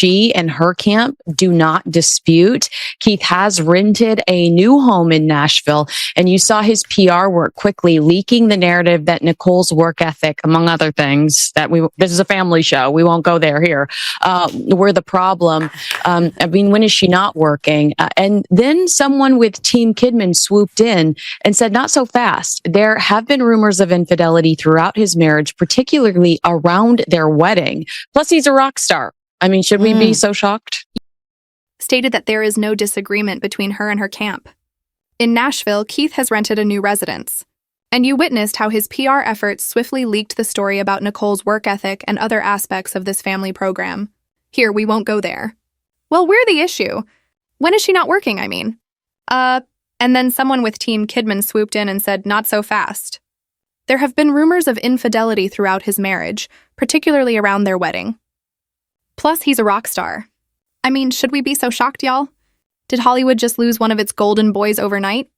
she and her camp do not dispute. Keith has rented a new home in Nashville, and you saw his PR work quickly leaking the narrative that Nicole's work ethic, among other things, this is a family show, we won't go there here, were the problem. When is she not working? And then someone with Team Kidman swooped in and said, not so fast. There have been rumors of infidelity throughout his marriage, particularly around their wedding. Plus, he's a rock star. Should we be so shocked? Stated that there is no disagreement between her and her camp. In Nashville, Keith has rented a new residence. And you witnessed how his PR efforts swiftly leaked the story about Nicole's work ethic and other aspects of this family program. Here, we won't go there. Well, we're the issue. When is she not working, And then someone with Team Kidman swooped in and said, not so fast. There have been rumors of infidelity throughout his marriage, particularly around their wedding. Plus, he's a rock star. Should we be so shocked, y'all? Did Hollywood just lose one of its golden boys overnight?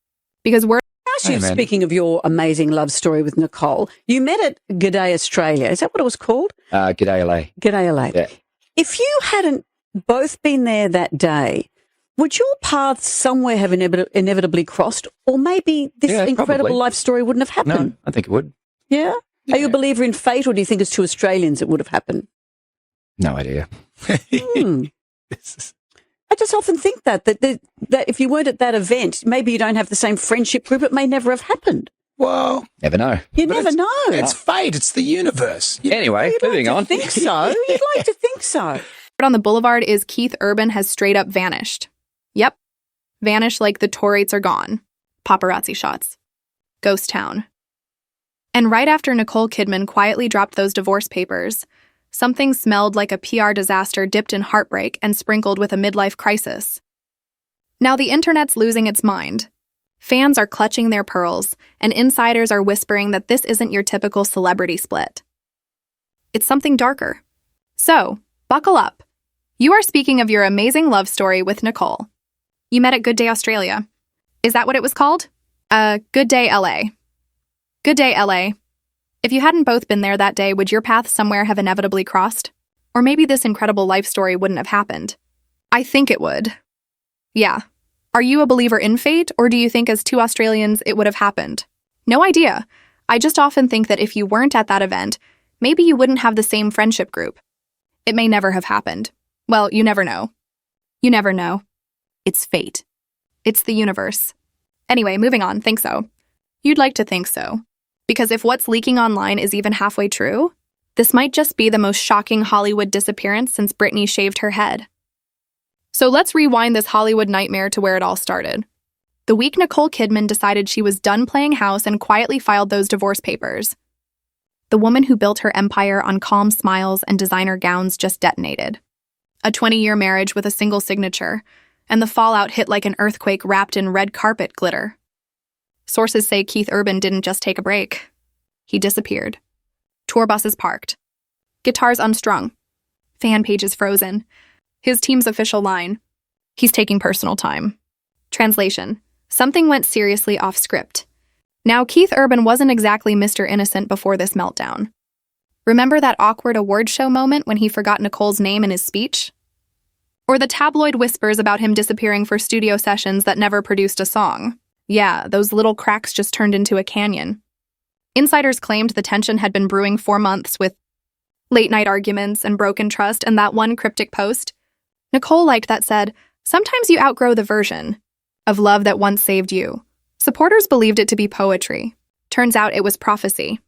Because we're... Actually, speaking of your amazing love story with Nicole, you met at G'day Australia. Is that what it was called? G'day LA. G'day LA. Yeah. If you hadn't both been there that day, would your paths somewhere have inevitably crossed? Or maybe this incredible probably. life story wouldn't have happened? No, I think it would. Yeah? Are you a believer in fate, or do you think it's two Australians it would have happened? No idea. I just often think that if you weren't at that event, maybe you don't have the same friendship group. It may never have happened. Well, never know. You never know. It's fate. It's the universe. Anyway, moving on. You'd like to think so. You'd like to think so. On the boulevard is Keith Urban has straight up vanished. Yep. Vanished like the tour rates are gone. Paparazzi shots. Ghost town. And right after Nicole Kidman quietly dropped those divorce papers, something smelled like a PR disaster dipped in heartbreak and sprinkled with a midlife crisis. Now the internet's losing its mind. Fans are clutching their pearls, and insiders are whispering that this isn't your typical celebrity split. It's something darker. So, buckle up. You are speaking of your amazing love story with Nicole. You met at Good Day Australia. Is that what it was called? Good Day LA. Good Day LA. If you hadn't both been there that day, would your paths somewhere have inevitably crossed? Or maybe this incredible life story wouldn't have happened. I think it would. Yeah. Are you a believer in fate, or do you think as two Australians it would have happened? No idea. I just often think that if you weren't at that event, maybe you wouldn't have the same friendship group. It may never have happened. Well, you never know. You never know. It's fate. It's the universe. Anyway, moving on, think so. You'd like to think so. Because if what's leaking online is even halfway true, this might just be the most shocking Hollywood disappearance since Britney shaved her head. So let's rewind this Hollywood nightmare to where it all started. The week Nicole Kidman decided she was done playing house and quietly filed those divorce papers. The woman who built her empire on calm smiles and designer gowns just detonated. A 20-year marriage with a single signature, and the fallout hit like an earthquake wrapped in red carpet glitter. Sources say Keith Urban didn't just take a break. He disappeared. Tour buses parked. Guitars unstrung. Fan pages frozen. His team's official line: he's taking personal time. Translation: something went seriously off script. Now, Keith Urban wasn't exactly Mr. Innocent before this meltdown. Remember that awkward award show moment when he forgot Nicole's name in his speech? Or the tabloid whispers about him disappearing for studio sessions that never produced a song? Yeah, those little cracks just turned into a canyon. Insiders claimed the tension had been brewing for months with late-night arguments and broken trust, and that one cryptic post Nicole liked that said, "Sometimes you outgrow the version of love that once saved you." Supporters believed it to be poetry. Turns out it was prophecy.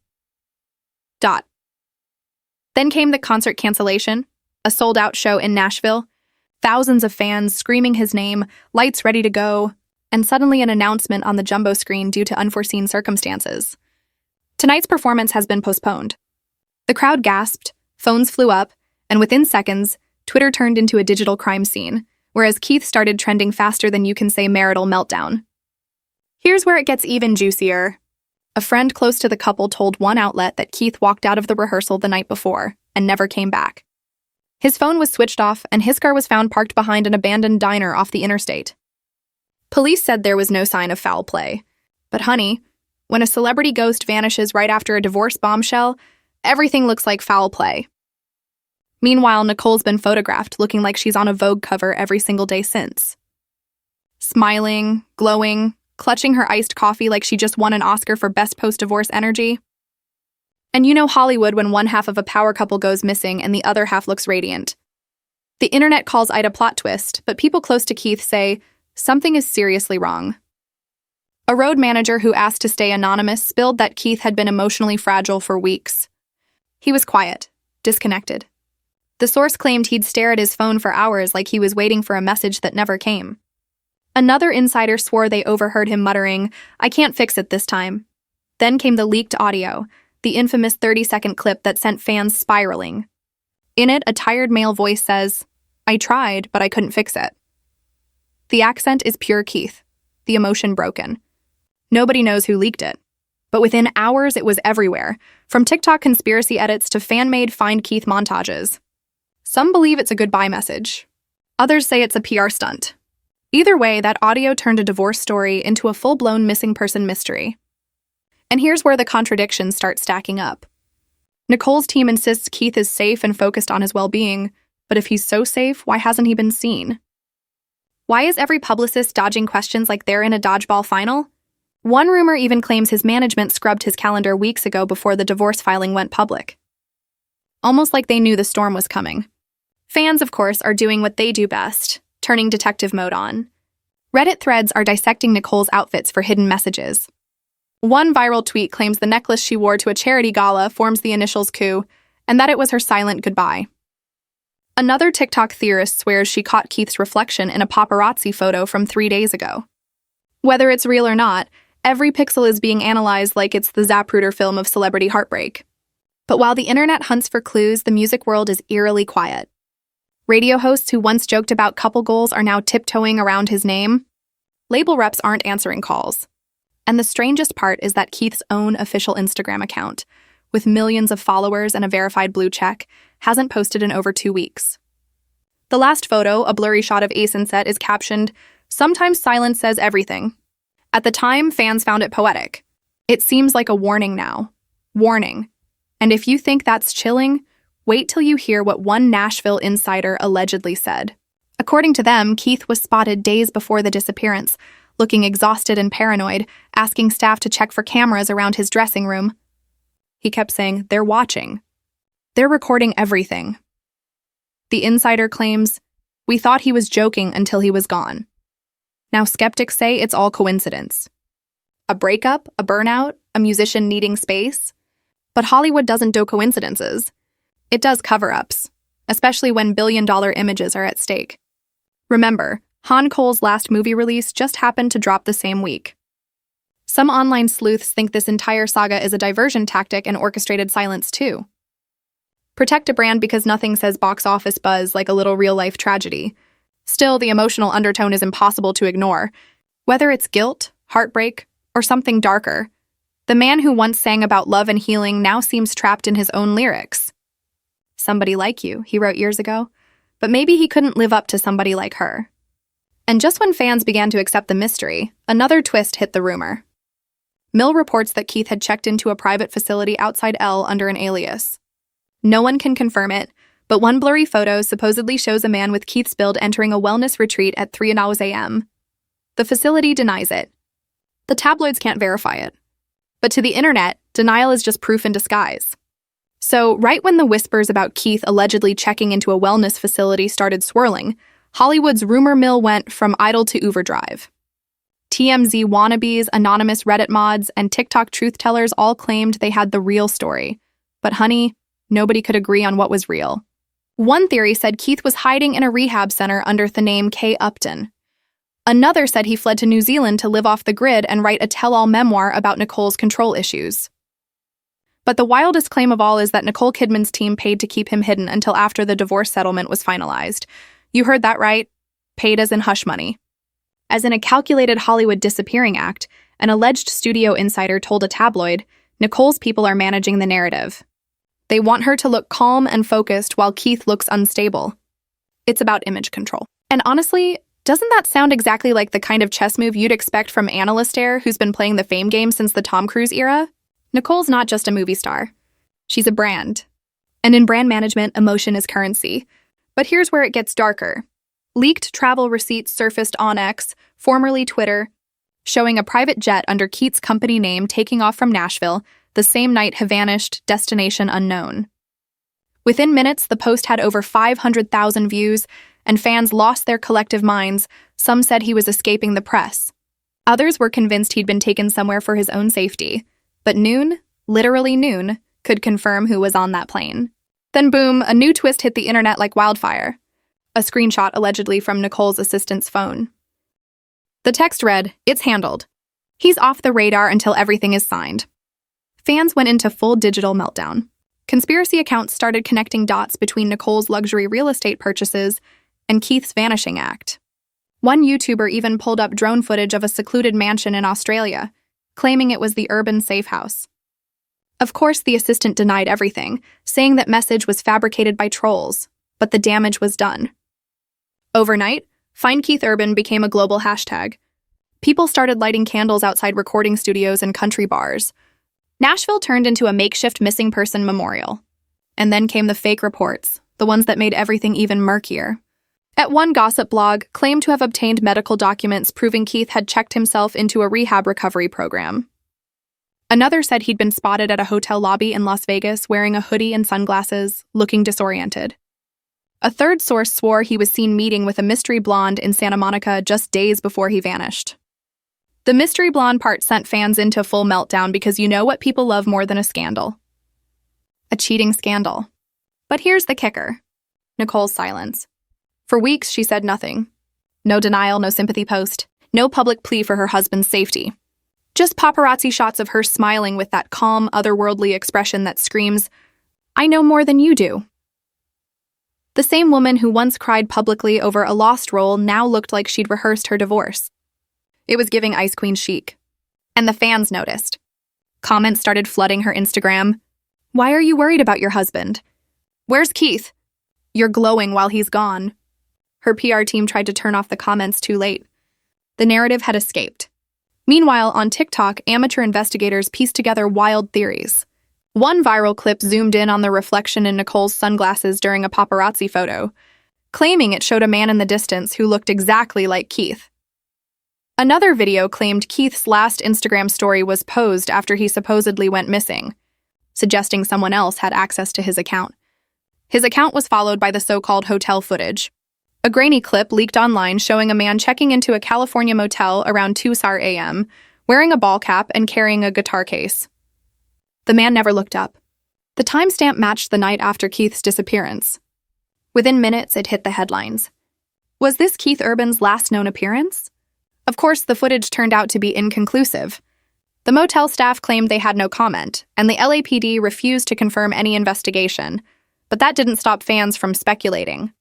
Then came the concert cancellation, a sold-out show in Nashville, thousands of fans screaming his name, lights ready to go, and suddenly an announcement on the jumbo screen due to unforeseen circumstances. Tonight's performance has been postponed. The crowd gasped, phones flew up, and within seconds, Twitter turned into a digital crime scene, whereas Keith started trending faster than you can say marital meltdown. Here's where it gets even juicier. A friend close to the couple told one outlet that Keith walked out of the rehearsal the night before and never came back. His phone was switched off, and his car was found parked behind an abandoned diner off the interstate. Police said there was no sign of foul play. But honey, when a celebrity ghost vanishes right after a divorce bombshell, everything looks like foul play. Meanwhile, Nicole's been photographed looking like she's on a Vogue cover every single day since. Smiling, glowing, clutching her iced coffee like she just won an Oscar for Best Post-Divorce Energy. And you know Hollywood when one half of a power couple goes missing and the other half looks radiant. The internet calls it a plot twist, but people close to Keith say, something is seriously wrong. A road manager who asked to stay anonymous spilled that Keith had been emotionally fragile for weeks. He was quiet, disconnected. The source claimed he'd stare at his phone for hours like he was waiting for a message that never came. Another insider swore they overheard him muttering, "I can't fix it this time." Then came the leaked audio, the infamous 30-second clip that sent fans spiraling. In it, a tired male voice says, "I tried, but I couldn't fix it." The accent is pure Keith, the emotion broken. Nobody knows who leaked it. But within hours, it was everywhere, from TikTok conspiracy edits to fan-made Find Keith montages. Some believe it's a goodbye message. Others say it's a PR stunt. Either way, that audio turned a divorce story into a full-blown missing person mystery. And here's where the contradictions start stacking up. Nicole's team insists Keith is safe and focused on his well-being, but if he's so safe, why hasn't he been seen? Why is every publicist dodging questions like they're in a dodgeball final? One rumor even claims his management scrubbed his calendar weeks ago before the divorce filing went public. Almost like they knew the storm was coming. Fans, of course, are doing what they do best, turning detective mode on. Reddit threads are dissecting Nicole's outfits for hidden messages. One viral tweet claims the necklace she wore to a charity gala forms the initials Q, and that it was her silent goodbye. Another TikTok theorist swears she caught Keith's reflection in a paparazzi photo from 3 days ago. Whether it's real or not, every pixel is being analyzed like it's the Zapruder film of celebrity heartbreak. But while the internet hunts for clues, the music world is eerily quiet. Radio hosts who once joked about couple goals are now tiptoeing around his name. Label reps aren't answering calls. And the strangest part is that Keith's own official Instagram account, with millions of followers and a verified blue check, hasn't posted in over 2 weeks. The last photo, a blurry shot of Ace and Set, is captioned, "Sometimes silence says everything." At the time, fans found it poetic. It seems like a warning now. Warning. And if you think that's chilling, wait till you hear what one Nashville insider allegedly said. According to them, Keith was spotted days before the disappearance, looking exhausted and paranoid, asking staff to check for cameras around his dressing room. He kept saying, "They're watching. They're recording everything." The insider claims, "We thought he was joking until he was gone." Now skeptics say it's all coincidence. A breakup, a burnout, a musician needing space. But Hollywood doesn't do coincidences. It does cover-ups, especially when billion-dollar images are at stake. Remember, Han Cole's last movie release just happened to drop the same week. Some online sleuths think this entire saga is a diversion tactic and orchestrated silence too. Protect a brand because nothing says box office buzz like a little real-life tragedy. Still, the emotional undertone is impossible to ignore. Whether it's guilt, heartbreak, or something darker, the man who once sang about love and healing now seems trapped in his own lyrics. "Somebody like you," he wrote years ago, but maybe he couldn't live up to somebody like her. And just when fans began to accept the mystery, another twist hit the rumor. Mill reports that Keith had checked into a private facility outside L under an alias. No one can confirm it, but one blurry photo supposedly shows a man with Keith's build entering a wellness retreat at 3 a.m. The facility denies it. The tabloids can't verify it. But to the internet, denial is just proof in disguise. So, right when the whispers about Keith allegedly checking into a wellness facility started swirling, Hollywood's rumor mill went from idle to overdrive. TMZ wannabes, anonymous Reddit mods, and TikTok truth-tellers all claimed they had the real story. But honey, nobody could agree on what was real. One theory said Keith was hiding in a rehab center under the name Kay Upton. Another said he fled to New Zealand to live off the grid and write a tell-all memoir about Nicole's control issues. But the wildest claim of all is that Nicole Kidman's team paid to keep him hidden until after the divorce settlement was finalized. You heard that right. Paid as in hush money. As in a calculated Hollywood disappearing act, an alleged studio insider told a tabloid, Nicole's people are managing the narrative. They want her to look calm and focused while Keith looks unstable. It's about image control. And honestly, doesn't that sound exactly like the kind of chess move you'd expect from Anna Lister, who's been playing the Fame game since the Tom Cruise era? Nicole's not just a movie star. She's a brand. And in brand management, emotion is currency. But here's where it gets darker. Leaked travel receipts surfaced on X, formerly Twitter, showing a private jet under Keith's company name taking off from Nashville the same night he vanished, destination unknown. Within minutes, the post had over 500,000 views, and fans lost their collective minds. Some said he was escaping the press. Others were convinced he'd been taken somewhere for his own safety. But noon, literally noon, could confirm who was on that plane. Then boom, a new twist hit the internet like wildfire. A screenshot allegedly from Nicole's assistant's phone. The text read, "It's handled. He's off the radar until everything is signed." Fans went into full digital meltdown. Conspiracy accounts started connecting dots between Nicole's luxury real estate purchases and Keith's vanishing act. One YouTuber even pulled up drone footage of a secluded mansion in Australia, claiming it was the urban safe house. Of course, the assistant denied everything, saying that message was fabricated by trolls, but the damage was done. Overnight, Find Keith Urban became a global hashtag. People started lighting candles outside recording studios and country bars. Nashville turned into a makeshift missing person memorial. And then came the fake reports, the ones that made everything even murkier. At one gossip blog, claimed to have obtained medical documents proving Keith had checked himself into a rehab recovery program. Another said he'd been spotted at a hotel lobby in Las Vegas wearing a hoodie and sunglasses, looking disoriented. A third source swore he was seen meeting with a mystery blonde in Santa Monica just days before he vanished. The mystery blonde part sent fans into full meltdown because you know what people love more than a scandal? A cheating scandal. But here's the kicker. Nicole's silence. For weeks, she said nothing. No denial, no sympathy post, no public plea for her husband's safety. Just paparazzi shots of her smiling with that calm, otherworldly expression that screams, "I know more than you do." The same woman who once cried publicly over a lost role now looked like she'd rehearsed her divorce. It was giving Ice Queen chic. And the fans noticed. Comments started flooding her Instagram. "Why are you worried about your husband? Where's Keith? You're glowing while he's gone." Her PR team tried to turn off the comments too late. The narrative had escaped. Meanwhile, on TikTok, amateur investigators pieced together wild theories. One viral clip zoomed in on the reflection in Nicole's sunglasses during a paparazzi photo, claiming it showed a man in the distance who looked exactly like Keith. Another video claimed Keith's last Instagram story was posed after he supposedly went missing, suggesting someone else had access to his account. His account was followed by the so-called hotel footage. A grainy clip leaked online showing a man checking into a California motel around 2 a.m., wearing a ball cap and carrying a guitar case. The man never looked up. The timestamp matched the night after Keith's disappearance. Within minutes, it hit the headlines. Was this Keith Urban's last known appearance? Of course, the footage turned out to be inconclusive. The motel staff claimed they had no comment, and the LAPD refused to confirm any investigation, but that didn't stop fans from speculating.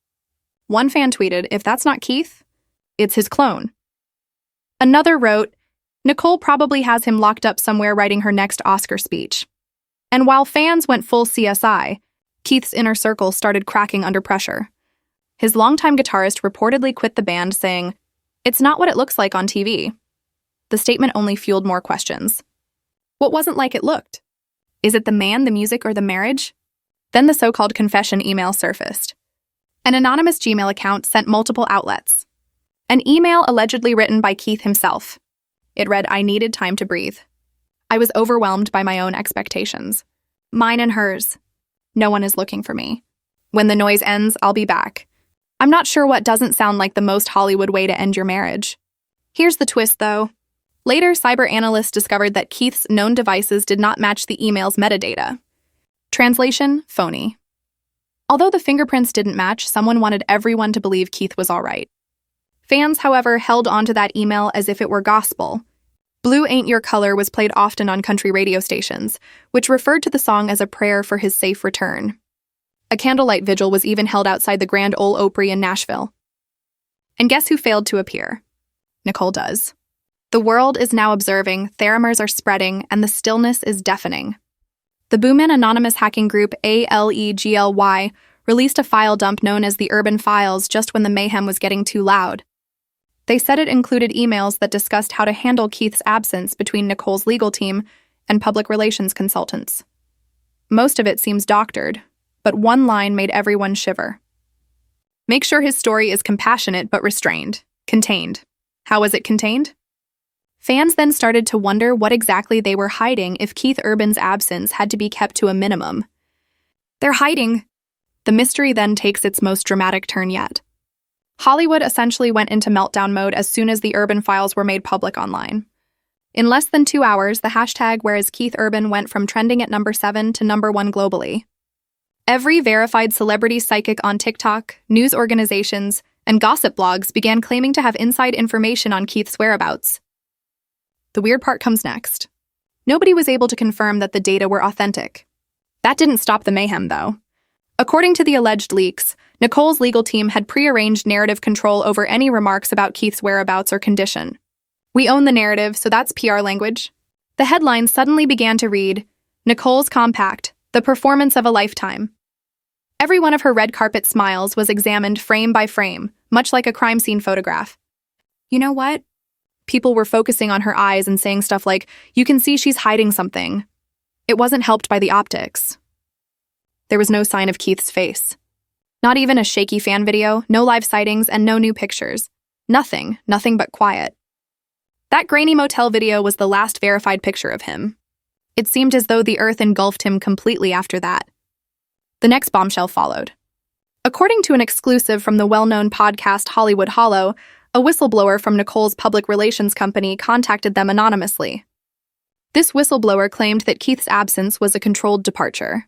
One fan tweeted, "If that's not Keith, it's his clone." Another wrote, "Nicole probably has him locked up somewhere writing her next Oscar speech." And while fans went full CSI, Keith's inner circle started cracking under pressure. His longtime guitarist reportedly quit the band, saying, "It's not what it looks like on TV." The statement only fueled more questions. What wasn't like it looked? Is it the man, the music, or the marriage? Then the so-called confession email surfaced. An anonymous Gmail account sent multiple outlets. An email allegedly written by Keith himself. It read, "I needed time to breathe. I was overwhelmed by my own expectations. Mine and hers. No one is looking for me. When the noise ends, I'll be back. I'm not sure what doesn't sound like the most Hollywood way to end your marriage." Here's the twist, though. Later, cyber analysts discovered that Keith's known devices did not match the email's metadata. Translation, phony. Although the fingerprints didn't match, someone wanted everyone to believe Keith was all right. Fans, however, held onto that email as if it were gospel. "Blue Ain't Your Color" was played often on country radio stations, which referred to the song as a prayer for his safe return. A candlelight vigil was even held outside the Grand Ole Opry in Nashville. And guess who failed to appear? Nicole does. The world is now observing, thereminers are spreading, and the stillness is deafening. The Boomin anonymous hacking group ALEGLY released a file dump known as the Urban Files just when the mayhem was getting too loud. They said it included emails that discussed how to handle Keith's absence between Nicole's legal team and public relations consultants. Most of it seems doctored, but one line made everyone shiver. Make sure his story is compassionate but restrained. Contained. How was it contained? Fans then started to wonder what exactly they were hiding if Keith Urban's absence had to be kept to a minimum. They're hiding. The mystery then takes its most dramatic turn yet. Hollywood essentially went into meltdown mode as soon as the Urban files were made public online. In less than 2 hours, the hashtag #WhereIsKeithUrban went from trending at number 7 to number 1 globally. Every verified celebrity psychic on TikTok, news organizations, and gossip blogs began claiming to have inside information on Keith's whereabouts. The weird part comes next. Nobody was able to confirm that the data were authentic. That didn't stop the mayhem, though. According to the alleged leaks, Nicole's legal team had prearranged narrative control over any remarks about Keith's whereabouts or condition. We own the narrative, so that's PR language. The headline suddenly began to read, Nicole's Compact, the performance of a lifetime. Every one of her red carpet smiles was examined frame by frame, much like a crime scene photograph. You know what? People were focusing on her eyes and saying stuff like, you can see she's hiding something. It wasn't helped by the optics. There was no sign of Keith's face. Not even a shaky fan video, no live sightings, and no new pictures. Nothing but quiet. That grainy motel video was the last verified picture of him. It seemed as though the earth engulfed him completely after that. The next bombshell followed. According to an exclusive from the well-known podcast Hollywood Hollow, a whistleblower from Nicole's public relations company contacted them anonymously. This whistleblower claimed that Keith's absence was a controlled departure.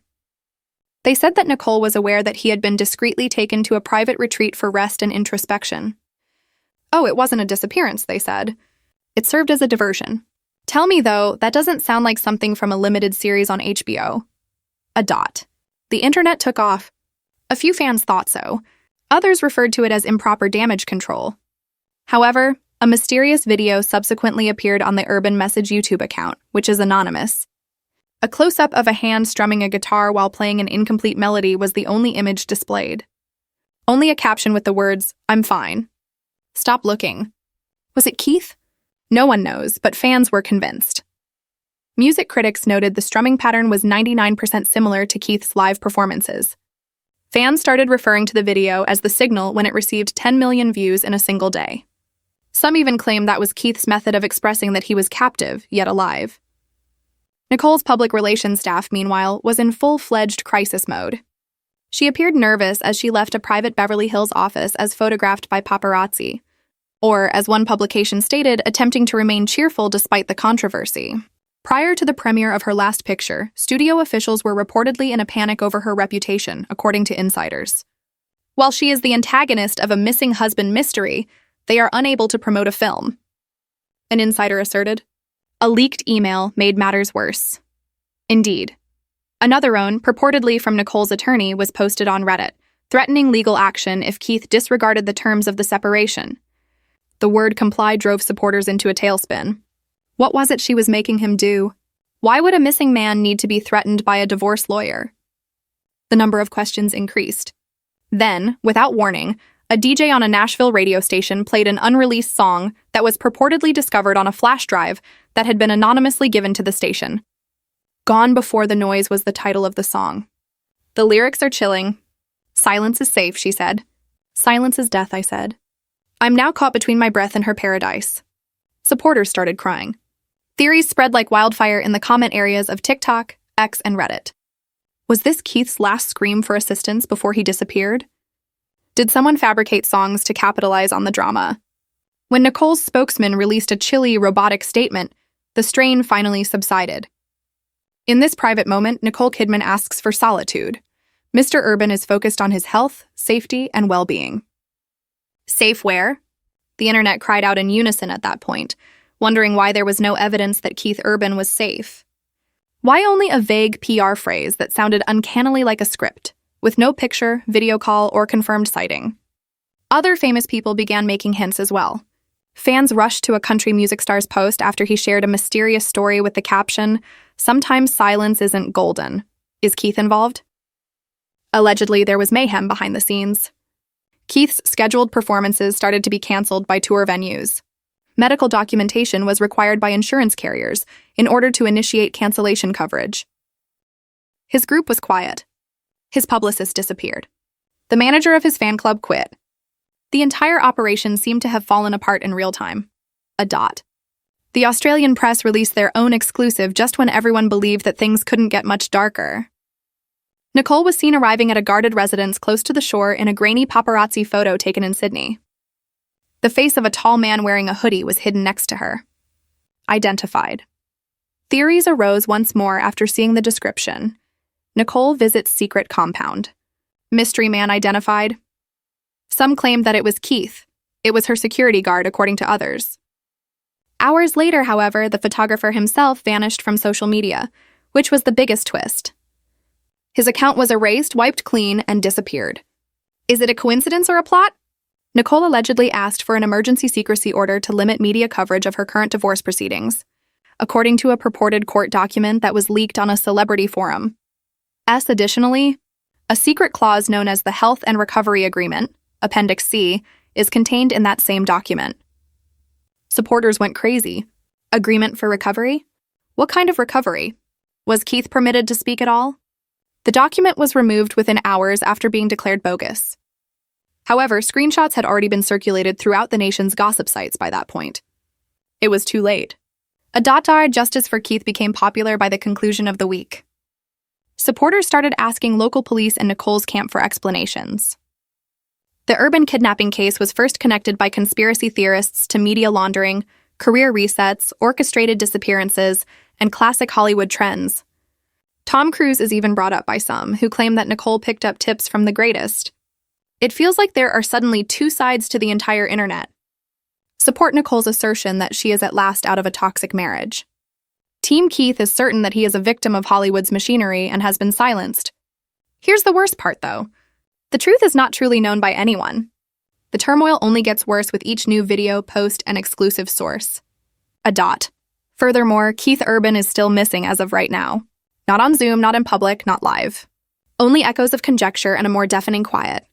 They said that Nicole was aware that he had been discreetly taken to a private retreat for rest and introspection. Oh, it wasn't a disappearance, they said. It served as a diversion. Tell me, though, that doesn't sound like something from a limited series on HBO. The internet took off. A few fans thought so. Others referred to it as improper damage control. However, a mysterious video subsequently appeared on the Urban Message YouTube account, which is anonymous. A close-up of a hand strumming a guitar while playing an incomplete melody was the only image displayed. Only a caption with the words, "I'm fine. Stop looking." Was it Keith? No one knows, but fans were convinced. Music critics noted the strumming pattern was 99% similar to Keith's live performances. Fans started referring to the video as the signal when it received 10 million views in a single day. Some even claimed that was Keith's method of expressing that he was captive, yet alive. Nicole's public relations staff, meanwhile, was in full-fledged crisis mode. She appeared nervous as she left a private Beverly Hills office as photographed by paparazzi, or, as one publication stated, attempting to remain cheerful despite the controversy. Prior to the premiere of her last picture, studio officials were reportedly in a panic over her reputation, according to insiders. While she is the antagonist of a missing husband mystery, they are unable to promote a film. An insider asserted. A leaked email made matters worse. Indeed. Another own, purportedly from Nicole's attorney, was posted on Reddit, threatening legal action if Keith disregarded the terms of the separation. The word comply drove supporters into a tailspin. What was it she was making him do? Why would a missing man need to be threatened by a divorce lawyer? The number of questions increased. Then, without warning, a DJ on a Nashville radio station played an unreleased song that was purportedly discovered on a flash drive that had been anonymously given to the station. Gone Before the Noise was the title of the song. The lyrics are chilling. Silence is safe, she said. Silence is death, I said. I'm now caught between my breath and her paradise. Supporters started crying. Theories spread like wildfire in the comment areas of TikTok, X, and Reddit. Was this Keith's last scream for assistance before he disappeared? Did someone fabricate songs to capitalize on the drama? When Nicole's spokesman released a chilly, robotic statement, the strain finally subsided. In this private moment, Nicole Kidman asks for solitude. Mr. Urban is focused on his health, safety, and well-being. Safe where? The internet cried out in unison at that point, wondering why there was no evidence that Keith Urban was safe. Why only a vague PR phrase that sounded uncannily like a script, with no picture, video call, or confirmed sighting? Other famous people began making hints as well. Fans rushed to a country music star's post after he shared a mysterious story with the caption, "Sometimes silence isn't golden. Is Keith involved?" Allegedly, there was mayhem behind the scenes. Keith's scheduled performances started to be canceled by tour venues. Medical documentation was required by insurance carriers in order to initiate cancellation coverage. His group was quiet. His publicist disappeared. The manager of his fan club quit. The entire operation seemed to have fallen apart in real time. A dot. The Australian press released their own exclusive just when everyone believed that things couldn't get much darker. Nicole was seen arriving at a guarded residence close to the shore in a grainy paparazzi photo taken in Sydney. The face of a tall man wearing a hoodie was hidden next to her. Identified. Theories arose once more after seeing the description. Nicole visits secret compound. Mystery man identified. Some claimed that it was Keith. It was her security guard, according to others. Hours later, however, the photographer himself vanished from social media, which was the biggest twist. His account was erased, wiped clean, and disappeared. Is it a coincidence or a plot? Nicole allegedly asked for an emergency secrecy order to limit media coverage of her current divorce proceedings, according to a purported court document that was leaked on a celebrity forum. Additionally, a secret clause known as the Health and Recovery Agreement, Appendix C, is contained in that same document. Supporters went crazy. Agreement for recovery? What kind of recovery? Was Keith permitted to speak at all? The document was removed within hours after being declared bogus. However, screenshots had already been circulated throughout the nation's gossip sites by that point. It was too late. Justice for Keith became popular by the conclusion of the week. Supporters started asking local police and Nicole's camp for explanations. The urban kidnapping case was first connected by conspiracy theorists to media laundering, career resets, orchestrated disappearances, and classic Hollywood trends. Tom Cruise is even brought up by some, who claim that Nicole picked up tips from the greatest. It feels like there are suddenly two sides to the entire internet. Support Nicole's assertion that she is at last out of a toxic marriage. Team Keith is certain that he is a victim of Hollywood's machinery and has been silenced. Here's the worst part, though. The truth is not truly known by anyone. The turmoil only gets worse with each new video, post, and exclusive source. A dot. Furthermore, Keith Urban is still missing as of right now. Not on Zoom, not in public, not live. Only echoes of conjecture and a more deafening quiet.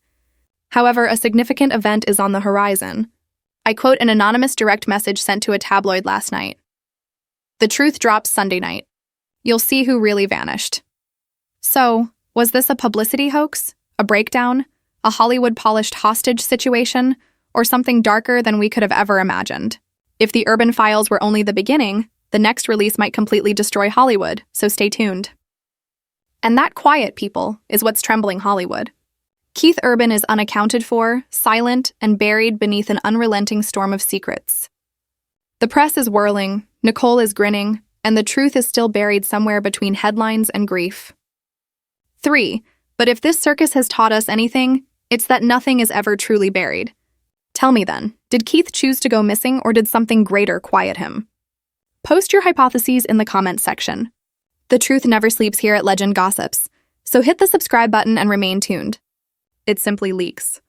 However, a significant event is on the horizon. I quote an anonymous direct message sent to a tabloid last night. The truth drops Sunday night. You'll see who really vanished. So, was this a publicity hoax? A breakdown? A Hollywood-polished hostage situation? Or something darker than we could have ever imagined? If the Urban Files were only the beginning, the next release might completely destroy Hollywood, so stay tuned. And that quiet, people, is what's trembling Hollywood. Keith Urban is unaccounted for, silent, and buried beneath an unrelenting storm of secrets. The press is whirling, Nicole is grinning, and the truth is still buried somewhere between headlines and grief. 3. But if this circus has taught us anything, it's that nothing is ever truly buried. Tell me then, did Keith choose to go missing or did something greater quiet him? Post your hypotheses in the comments section. The truth never sleeps here at Legend Gossips, so hit the subscribe button and remain tuned. It simply leaks.